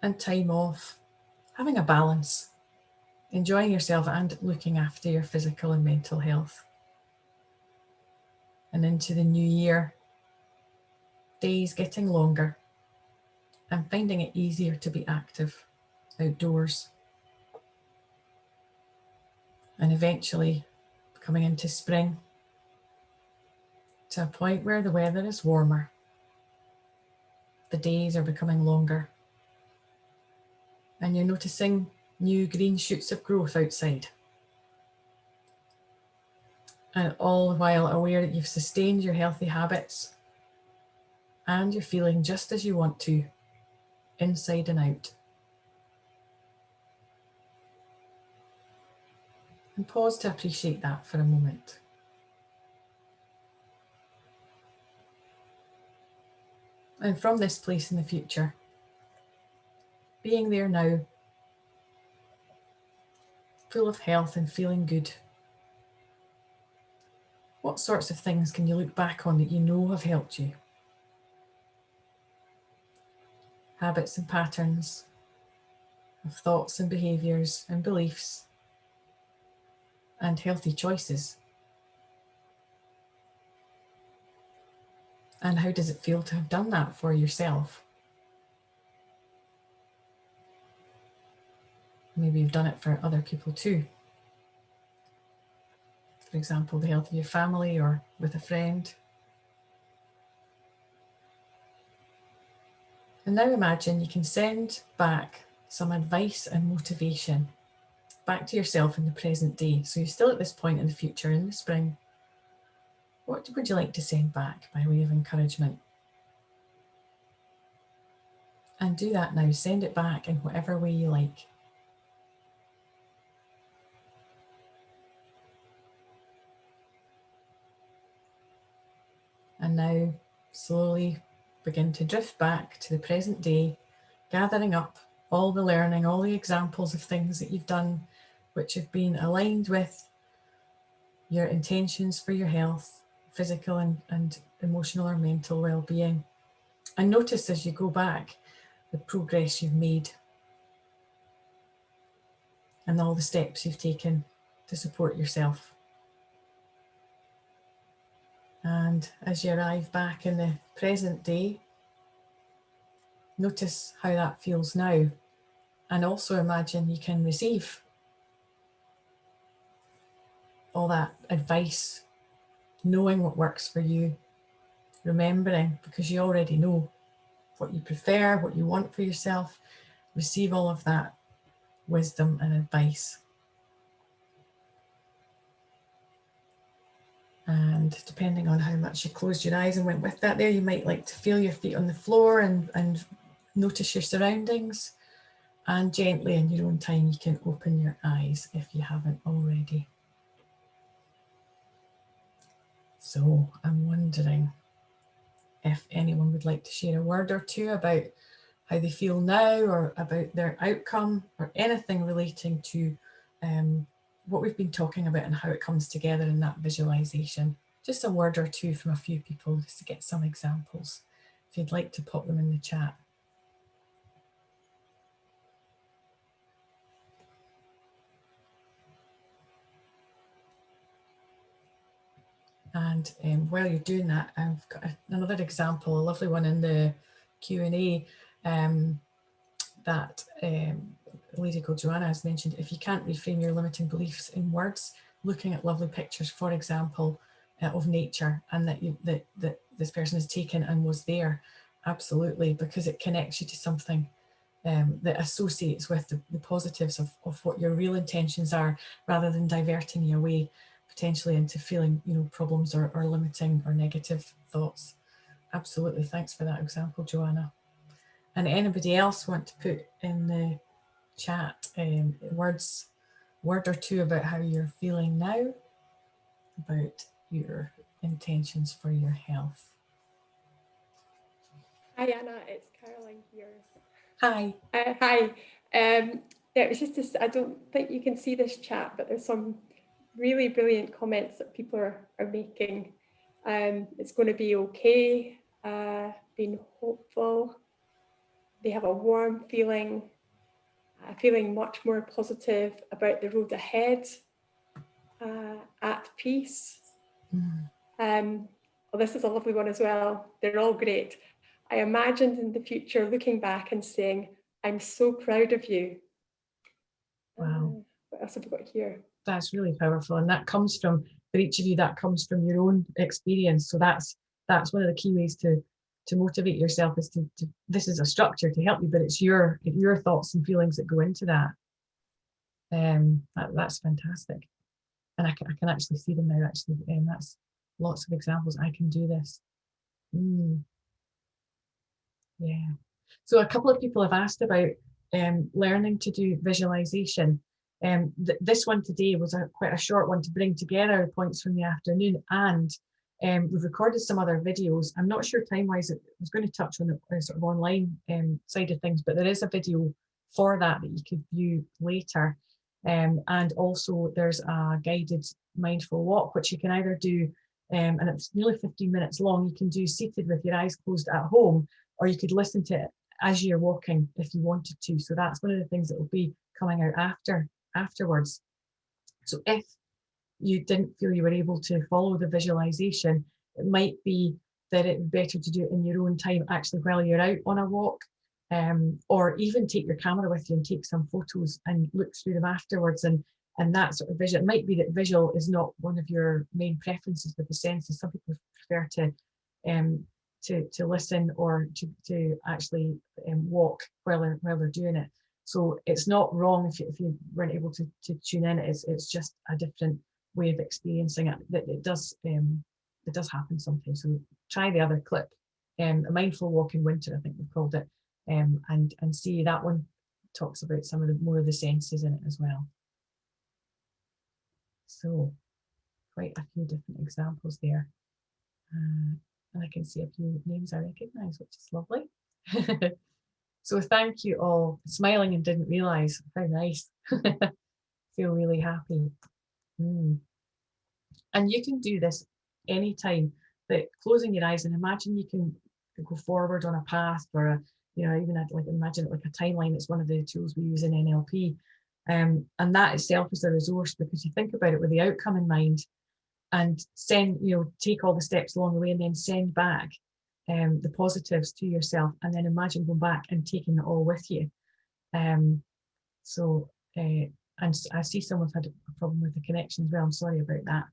and time off, having a balance, enjoying yourself and looking after your physical and mental health. And into the new year, days getting longer and finding it easier to be active outdoors. And eventually coming into spring to a point where the weather is warmer. The days are becoming longer. And you're noticing new green shoots of growth outside. And all the while aware that you've sustained your healthy habits and you're feeling just as you want to, inside and out. And pause to appreciate that for a moment. And from this place in the future, being there now, full of health and feeling good, What sorts of things can you look back on that you know have helped you? Habits and patterns of thoughts and behaviours and beliefs and healthy choices. And how does it feel to have done that for yourself? Maybe you've done it for other people too. For example, the health of your family or with a friend. And now imagine you can send back some advice and motivation back to yourself in the present day. So you're still at this point in the future, in the spring. What would you like to send back by way of encouragement? And do that now. Send it back in whatever way you like. And now slowly begin to drift back to the present day, gathering up all the learning, all the examples of things that you've done which have been aligned with your intentions for your health, physical and emotional or mental well-being. And notice as you go back the progress you've made and all the steps you've taken to support yourself. And as you arrive back in the present day, notice how that feels now. And also imagine you can receive all that advice, knowing what works for you, remembering, because you already know what you prefer, what you want for yourself. Receive all of that wisdom and advice. And depending on how much you closed your eyes and went with that there, you might like to feel your feet on the floor and notice your surroundings. And gently in your own time, you can open your eyes if you haven't already. So I'm wondering if anyone would like to share a word or two about how they feel now or about their outcome or anything relating to what we've been talking about and how it comes together in that visualization. Just a word or two from a few people just to get some examples. If you'd like to pop them in the chat. And while you're doing that, I've got another example, a lovely one in the Q&A that a lady called Joanna has mentioned. If you can't reframe your limiting beliefs in words, looking at lovely pictures, for example, of nature, and that this person has taken and was there, absolutely, because it connects you to something that associates with the positives of what your real intentions are, rather than diverting you away potentially into feeling, problems or limiting or negative thoughts. Absolutely. Thanks for that example, Joanna. And anybody else want to put in the chat word or two about how you're feeling now, about your intentions for your health? Hi Anna, it's Caroline here. Hi. Hi. It was just this, I don't think you can see this chat, but there's some really brilliant comments that people are making. It's going to be okay, being hopeful. They have a warm feeling, feeling much more positive about the road ahead, at peace. Well, this is a lovely one as well. They're all great. I imagined in the future looking back and saying, I'm so proud of you. Wow. What else have we got here? That's really powerful. And that comes from, for each of you, that comes from your own experience. So that's one of the key ways to motivate yourself, is to this is a structure to help you, but it's your thoughts and feelings that go into that. That's fantastic. And I can actually see them now, actually. That's lots of examples. I can do this. Yeah. So a couple of people have asked about learning to do visualization. This one today was quite a short one to bring together the points from the afternoon, and we've recorded some other videos. I'm not sure time-wise, I was going to touch on the sort of online side of things, but there is a video for that you could view later. And also there's a guided mindful walk, which you can either do and it's nearly 15 minutes long. You can do seated with your eyes closed at home, or you could listen to it as you're walking if you wanted to. So that's one of the things that will be coming out afterwards. So if you didn't feel you were able to follow the visualization, it might be that it's better to do it in your own time, actually while you're out on a walk, or even take your camera with you and take some photos and look through them afterwards. And that sort of vision, it might be that visual is not one of your main preferences with the senses. Some people prefer to listen or to actually walk while they're doing it. So it's not wrong if you weren't able to tune in. It's just a different way of experiencing it. That it does happen sometimes. So try the other clip, a mindful walk in winter, I think we've called it, and see that one talks about some of the more of the senses in it as well. So quite a few different examples there. And I can see a few names I recognise, which is lovely. So thank you all. Smiling and didn't realise. How nice. Feel really happy. And you can do this anytime, but closing your eyes and imagine you can go forward on a path, or a, even like imagine it like a timeline. It's one of the tools we use in NLP. And that itself is a resource, because you think about it with the outcome in mind, and send, take all the steps along the way, and then send back the positives to yourself, and then imagine going back and taking it all with you. And I see someone's had a problem with the connection as well. I'm sorry about that.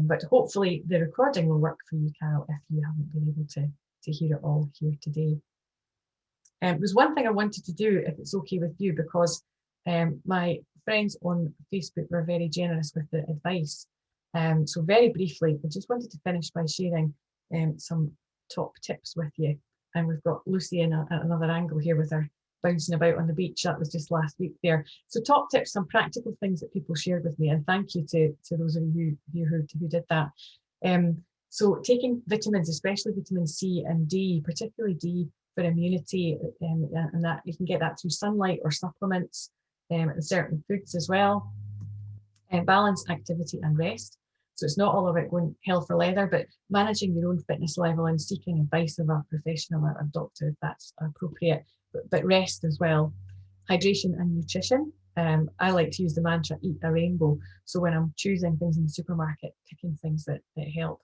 But hopefully the recording will work for you, Carol, if you haven't been able to hear it all here today. There's one thing I wanted to do, if it's okay with you, because my friends on Facebook were very generous with the advice. So very briefly, I just wanted to finish by sharing some top tips with you. And we've got Lucy in at another angle here with her bouncing about on the beach. That was just last week there. So top tips, some practical things that people shared with me, and thank you to those of you who did that. So taking vitamins, especially vitamin C and D, particularly D for immunity, and that you can get that through sunlight or supplements, and certain foods as well. Balance, activity and rest. So it's not all about going hell for leather, but managing your own fitness level and seeking advice of a professional, a doctor, if that's appropriate, but rest as well. Hydration and nutrition. I like to use the mantra, eat a rainbow. So when I'm choosing things in the supermarket, picking things that help.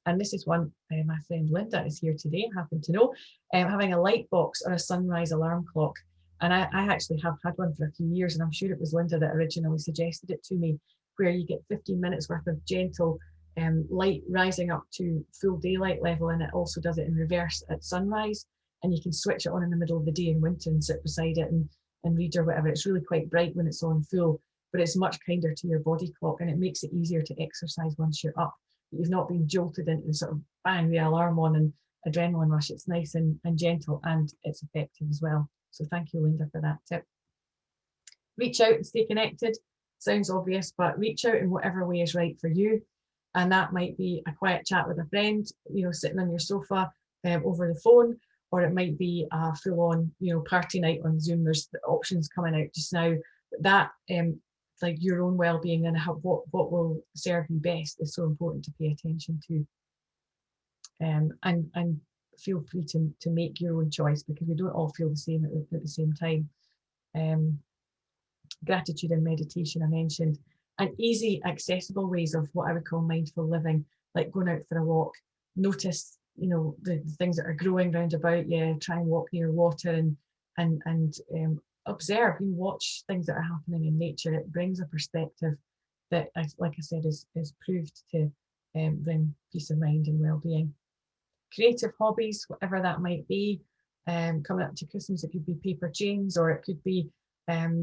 And this is one, my friend Linda is here today, I happen to know, having a light box or a sunrise alarm clock. And I actually have had one for a few years, and I'm sure it was Linda that originally suggested it to me, where you get 15 minutes worth of gentle light rising up to full daylight level, and it also does it in reverse at sunrise. And you can switch it on in the middle of the day in winter and sit beside it and read or whatever. It's really quite bright when it's on full, but it's much kinder to your body clock, and it makes it easier to exercise once you're up. You've not been jolted into the sort of bang the alarm on and adrenaline rush. It's nice and gentle, and it's effective as well. So thank you, Linda, for that tip. Reach out and stay connected. Sounds obvious, but reach out in whatever way is right for you. And that might be a quiet chat with a friend, sitting on your sofa over the phone, or it might be a full-on, party night on Zoom. There's the options coming out just now. But that, like your own well-being and what will serve you best is so important to pay attention to. And feel free to make your own choice, because we don't all feel the same at the same time. Gratitude and meditation I mentioned, and easy accessible ways of what I would call mindful living, like going out for a walk. Notice the things that are growing round about you. Try and walk near water and observe. You watch things that are happening in nature. It brings a perspective that, like I said, is proved to bring peace of mind and well-being. Creative hobbies, whatever that might be. Coming up to Christmas, it could be paper chains, or it could be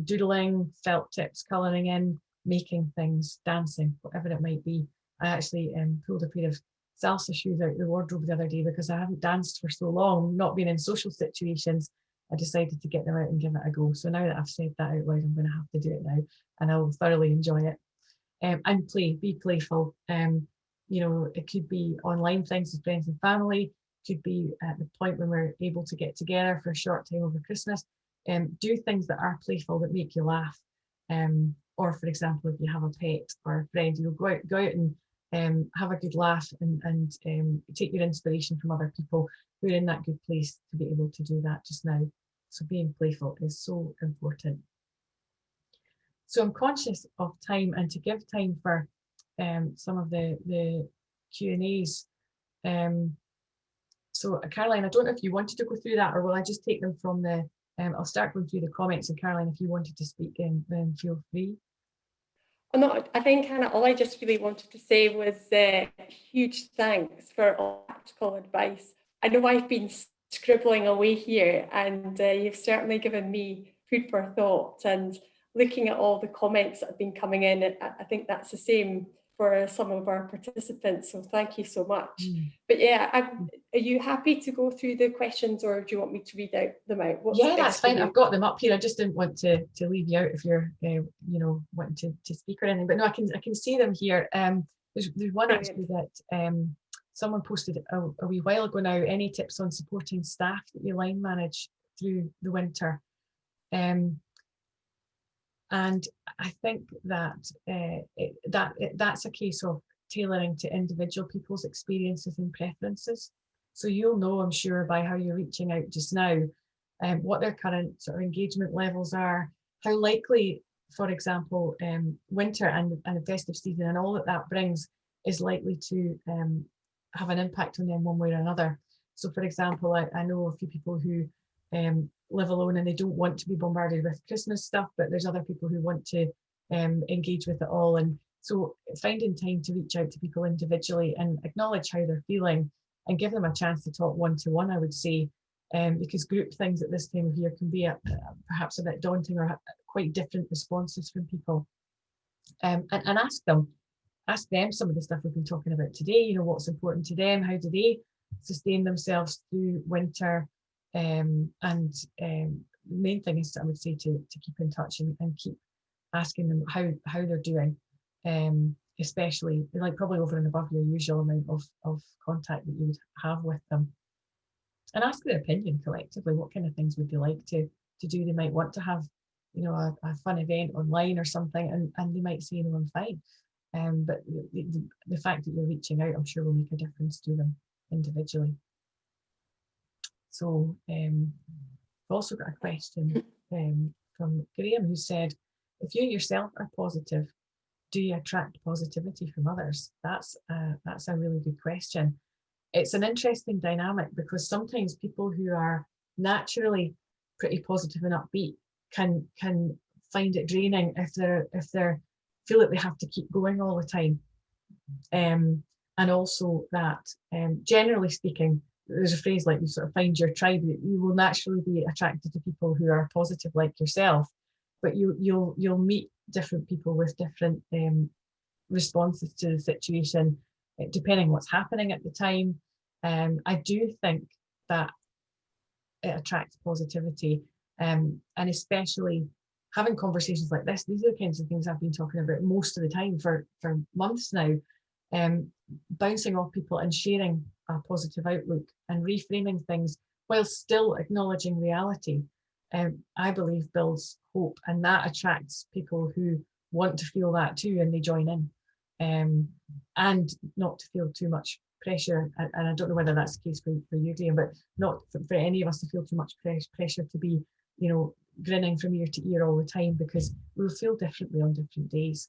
doodling, felt tips, colouring in, making things, dancing, whatever it might be. I actually pulled a pair of salsa shoes out of the wardrobe the other day because I hadn't danced for so long, not being in social situations. I decided to get them out and give it a go. So now that I've said that out loud, I'm going to have to do it now, and I'll thoroughly enjoy it. And be playful. It could be online things with friends and family. It could be at the point when we're able to get together for a short time over Christmas. Do things that are playful, that make you laugh. Or for example, if you have a pet or a friend, go out have a good laugh, and take your inspiration from other people who are in that good place to be able to do that just now. So being playful is so important. So I'm conscious of time, and to give time for some of the Q&As. So Caroline, I don't know if you wanted to go through that, or will I just take them from the, I'll start going through the comments, and Caroline, if you wanted to speak in, then feel free. Oh, no, I think, Hannah, all I just really wanted to say was huge thanks for all practical advice. I know I've been scribbling away here, and you've certainly given me food for thought. And looking at all the comments that have been coming in, I think that's the same for some of our participants. So thank you so much. But yeah, are you happy to go through the questions, or do you want me to read them out? Yeah, that's fine. I've got them up here. I just didn't want to leave you out if you're, you know, wanting to speak or anything. But no, I can see them here. There's one actually that someone posted a wee while ago now. Any tips on supporting staff that you line manage through the winter? And I think that that's a case of tailoring to individual people's experiences and preferences. So you'll know, I'm sure, by how you're reaching out just now, what their current sort of engagement levels are, how likely, for example, winter and the festive season and all that brings is likely to have an impact on them one way or another. So, for example, I know a few people who live alone and they don't want to be bombarded with Christmas stuff, but there's other people who want to engage with it all. And so finding time to reach out to people individually and acknowledge how they're feeling and give them a chance to talk one-to-one, I would say, because group things at this time of year can be perhaps a bit daunting or quite different responses from people. And ask them some of the stuff we've been talking about today, you know, what's important to them, how do they sustain themselves through winter, and the main thing is, I would say, to keep in touch and keep asking them how they're doing, especially like probably over and above your usual amount of contact that you would have with them, and ask their opinion collectively. What kind of things would they like to do? They might want to have, you know, a fun event online or something, and they might say, no, I'm fine. But the fact that you're reaching out, I'm sure, will make a difference to them individually. So I've also got a question from Graham, who said, if you yourself are positive, do you attract positivity from others? That's a really good question. It's an interesting dynamic, because sometimes people who are naturally pretty positive and upbeat can find it draining if they feel that they have to keep going all the time. And also that, generally speaking, there's a phrase like, you sort of find your tribe. You will naturally be attracted to people who are positive like yourself, but you'll meet different people with different responses to the situation, depending what's happening at the time. I do think that it attracts positivity, and especially having conversations like this. These are the kinds of things I've been talking about most of the time for months now. Bouncing off people and sharing a positive outlook and reframing things while still acknowledging reality, I believe builds hope, and that attracts people who want to feel that too, and they join in, and not to feel too much pressure. And I don't know whether that's the case for you, Graham, but not for any of us to feel too much pressure to be, you know, grinning from ear to ear all the time, because we'll feel differently on different days.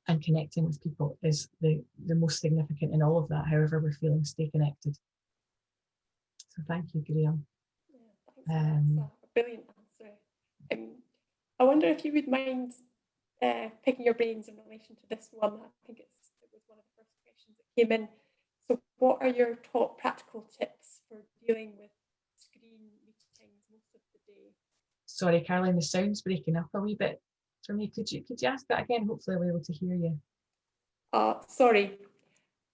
And connecting with people is the most significant in all of that. However we're feeling, stay connected. So thank you, Graham. Yeah, thanks. That's a brilliant answer. I wonder if you would mind picking your brains in relation to this one. I think it was one of the first questions that came in. So what are your top practical tips for dealing with screen meetings most of the day? Sorry, Caroline, the sound's breaking up a wee bit for me. Could you ask that again? Hopefully I'll be able to hear you. Sorry.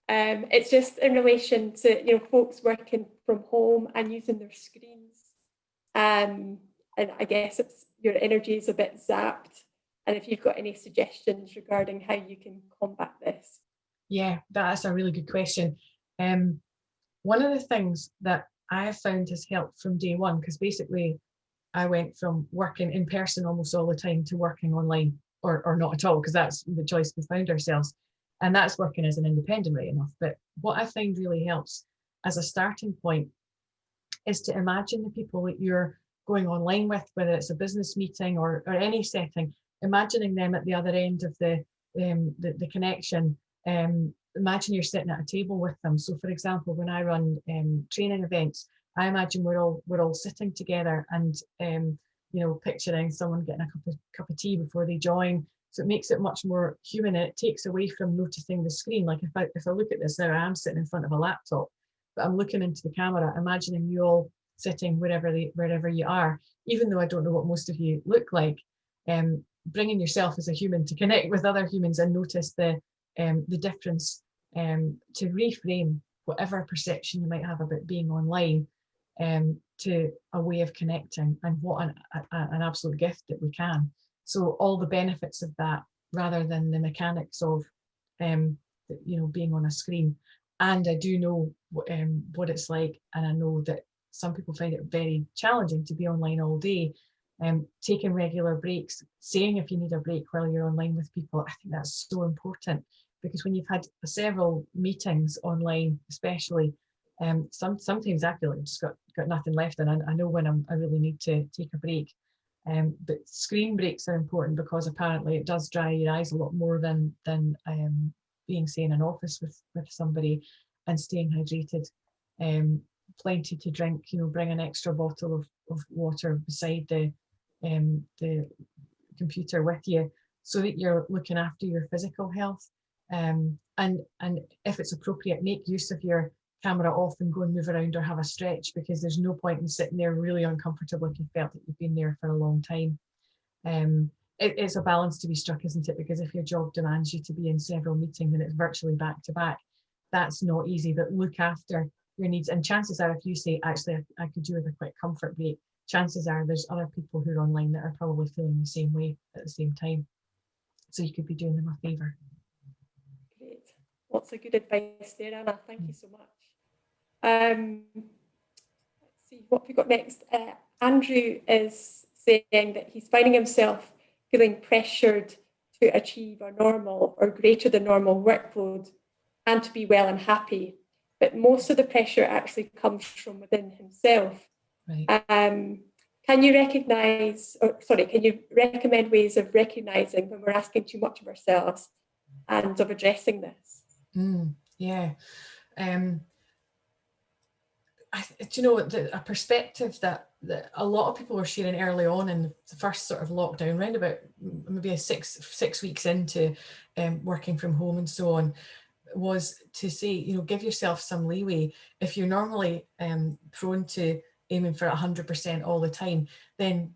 It's just in relation to, you know, folks working from home and using their screens. And I guess your energy is a bit zapped. And if you've got any suggestions regarding how you can combat this. Yeah, that's a really good question. One of the things that I have found has helped from day one, because basically I went from working in person almost all the time to working online, or not at all, because that's the choice we found ourselves. And that's working as an independent right enough. But what I find really helps as a starting point is to imagine the people that you're going online with, whether it's a business meeting or any setting, imagining them at the other end of the connection. Imagine you're sitting at a table with them. So for example, when I run training events, I imagine we're all sitting together and you know, picturing someone getting a cup of tea before they join. So it makes it much more human, and it takes away from noticing the screen. Like if I look at this now, I am sitting in front of a laptop, but I'm looking into the camera, imagining you all sitting wherever you are, even though I don't know what most of you look like. Bringing yourself as a human to connect with other humans and notice the difference, to reframe whatever perception you might have about being online, to a way of connecting, and what an absolute gift that we can. So all the benefits of that, rather than the mechanics of you know, being on a screen. And I do know what it's like, and I know that some people find it very challenging to be online all day. Taking regular breaks, saying if you need a break while you're online with people, I think that's so important, because when you've had several meetings online, especially, sometimes I feel like I've just got nothing left, and I know when I really need to take a break. But screen breaks are important, because apparently it does dry your eyes a lot more than being, say, in an office with somebody, and staying hydrated. Plenty to drink, you know, bring an extra bottle of water beside the computer with you, so that you're looking after your physical health. And if it's appropriate, make use of your camera off and go and move around or have a stretch, because there's no point in sitting there really uncomfortable if you felt that you've been there for a long time. It's a balance to be struck, isn't it? Because if your job demands you to be in several meetings and it's virtually back to back, that's not easy. But look after your needs. And chances are, if you say, actually, I could do with a quick comfort break, chances are there's other people who are online that are probably feeling the same way at the same time. So you could be doing them a favour. Great. Lots of good advice there, Anna. Thank you so much. Let's see what we got next. Andrew is saying that he's finding himself feeling pressured to achieve a normal or greater than normal workload and to be well and happy, but most of the pressure actually comes from within himself. Right. Can you recommend ways of recognizing when we're asking too much of ourselves and of addressing this? Yeah. Do you know, a perspective that a lot of people were sharing early on in the first sort of lockdown, around about maybe six weeks into working from home and so on, was to say, you know, give yourself some leeway. If you're normally prone to aiming for 100% all the time, then,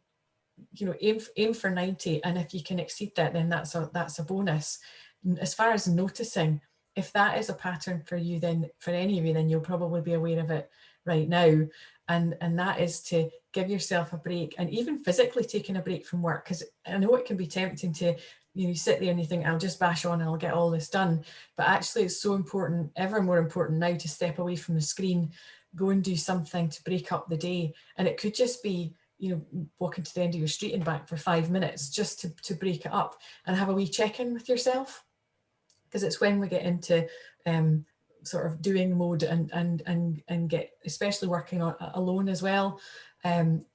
you know, aim for 90, and if you can exceed that, then that's a bonus. As far as noticing, if that is a pattern for you, then for any of you, then you'll probably be aware of it right now, and that is to give yourself a break, and even physically taking a break from work, because I know it can be tempting to, you know, you sit there and you think, I'll just bash on and I'll get all this done, but actually it's so important, ever more important now, to step away from the screen, go and do something to break up the day. And it could just be, you know, walking to the end of your street and back for 5 minutes, just to break it up and have a wee check-in with yourself, because it's when we get into sort of doing mode and get, especially working on alone as well,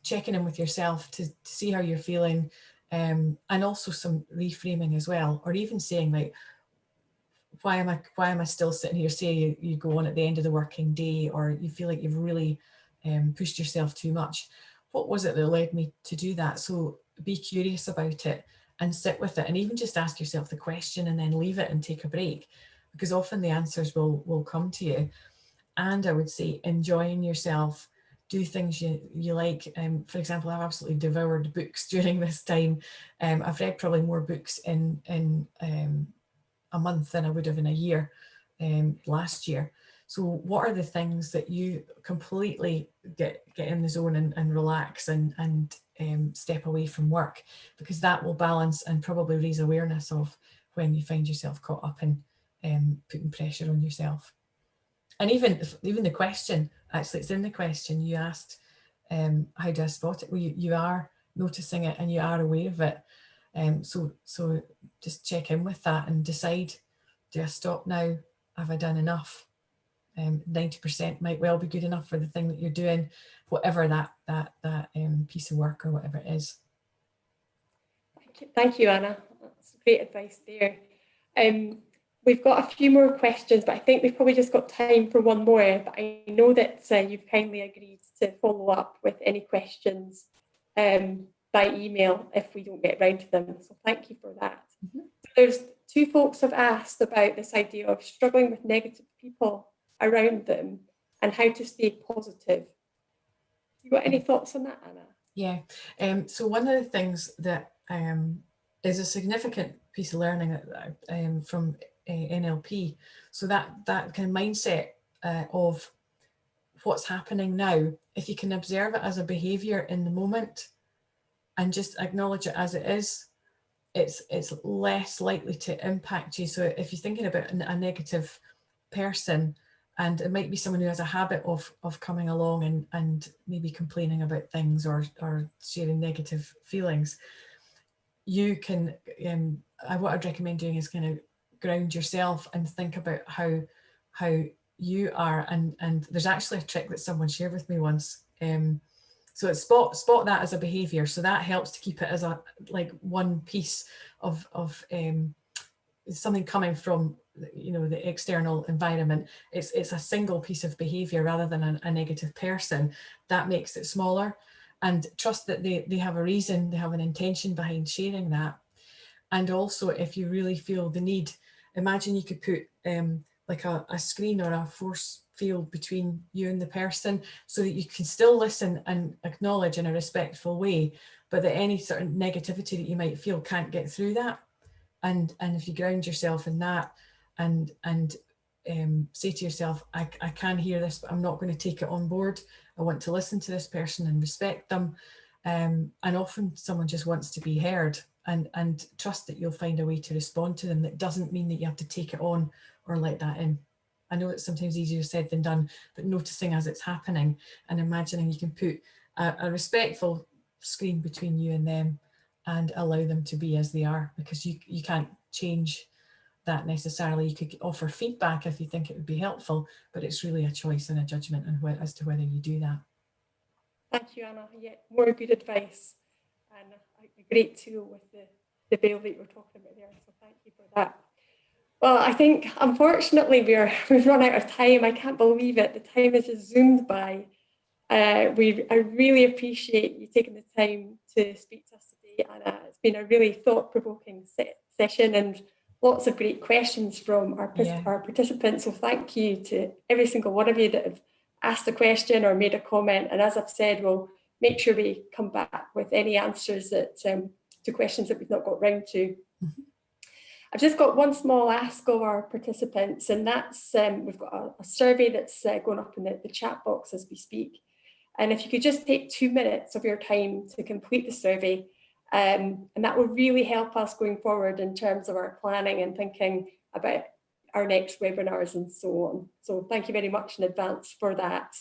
checking in with yourself to see how you're feeling, and also some reframing as well, or even saying, like, why am I still sitting here? Say you go on at the end of the working day, or you feel like you've really pushed yourself too much. What was it that led me to do that? So be curious about it and sit with it, and even just ask yourself the question and then leave it and take a break, because often the answers will come to you. And I would say enjoying yourself, do things you like. For example, I've absolutely devoured books during this time. I've read probably more books in a month than I would have in a year last year. So what are the things that you completely get in the zone and relax and step away from work, because that will balance and probably raise awareness of when you find yourself caught up in putting pressure on yourself. And even the question, actually it's in the question you asked, how do I spot it? Well, you are noticing it and you are aware of it. So just check in with that and decide do I stop now? Have I done enough? 90% might well be good enough for the thing that you're doing, whatever that piece of work or whatever it is. Thank you, Anna. That's great advice there. We've got a few more questions, but I think we've probably just got time for one more. But I know that you've kindly agreed to follow up with any questions by email if we don't get around to them. So thank you for that. Mm-hmm. There's two folks have asked about this idea of struggling with negative people around them and how to stay positive. You got any thoughts on that, Anna? Yeah. So one of the things that is a significant piece of learning from NLP. So that kind of mindset of what's happening now, if you can observe it as a behavior in the moment and just acknowledge it as it is, it's less likely to impact you. So if you're thinking about a negative person, and it might be someone who has a habit of coming along and maybe complaining about things or sharing negative feelings, you can, what I'd recommend doing is kind of ground yourself and think about how you are. And there's actually a trick that someone shared with me once. So it's spot that as a behavior. So that helps to keep it as a one piece of something coming from the external environment. It's a single piece of behavior rather than a negative person. That makes it smaller, and trust that they have a reason, they have an intention behind sharing that. And also, if you really feel the need, imagine you could put like a screen or a force field between you and the person, so that you can still listen and acknowledge in a respectful way, but that any sort of negativity that you might feel can't get through that. And if you ground yourself in that and say to yourself, I can hear this, but I'm not going to take it on board. I want to listen to this person and respect them. And often someone just wants to be heard, and trust that you'll find a way to respond to them. That doesn't mean that you have to take it on or let that in. I know it's sometimes easier said than done, but noticing as it's happening and imagining you can put a respectful screen between you and them and allow them to be as they are, because you can't change that necessarily. You could offer feedback if you think it would be helpful, but it's really a choice and a judgment as to whether you do that. Thank you, Anna. Yeah, more good advice, and a great tool with the bill that you were talking about there. So thank you for that. Well, I think unfortunately we've run out of time. I can't believe it. The time has just zoomed by. I really appreciate you taking the time to speak to us today, Anna. It's been a really thought-provoking session and lots of great questions from our participants. So thank you to every single one of you that have asked a question or made a comment. And as I've said, we'll make sure we come back with any answers to questions that we've not got round to. Mm-hmm. I've just got one small ask of our participants, and that's we've got a survey that's going up in the chat box as we speak. And if you could just take 2 minutes of your time to complete the survey, and that will really help us going forward in terms of our planning and thinking about our next webinars and so on. So thank you very much in advance for that.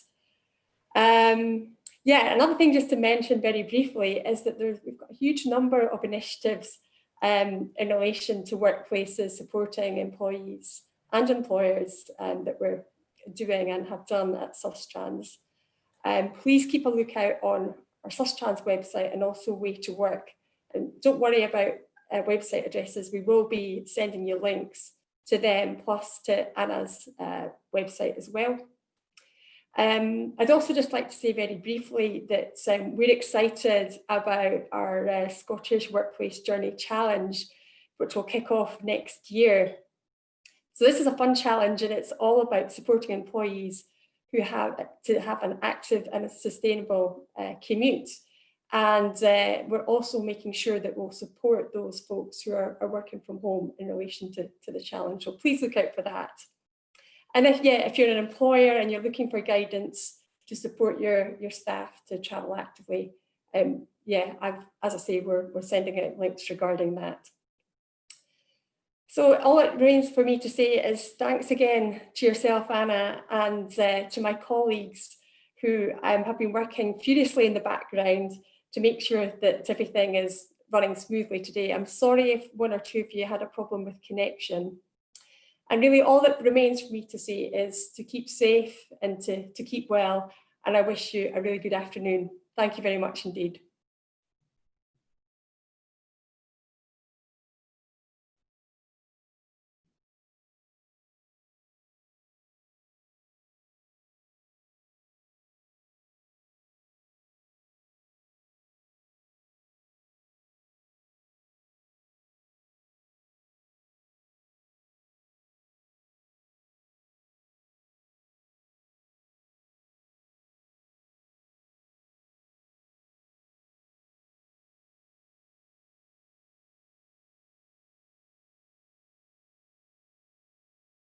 Another thing just to mention very briefly is that we've got a huge number of initiatives in relation to workplaces supporting employees and employers that we're doing and have done at Sustrans. Please keep a lookout on our Sustrans website and also Way to Work. And don't worry about website addresses. We will be sending you links to them, plus to Anna's website as well. I'd also just like to say very briefly that we're excited about our Scottish Workplace Journey Challenge, which will kick off next year. So this is a fun challenge, and it's all about supporting employees who have to have an active and a sustainable commute. And we're also making sure that we'll support those folks who are working from home in relation to the challenge. So please look out for that. And if you're an employer and you're looking for guidance to support your staff to travel actively, as I say, we're sending out links regarding that. So all it remains for me to say is thanks again to yourself, Anna, and to my colleagues who have been working furiously in the background to make sure that everything is running smoothly today. I'm sorry if one or two of you had a problem with connection. And really all that remains for me to say is to keep safe and to keep well. And I wish you a really good afternoon. Thank you very much indeed.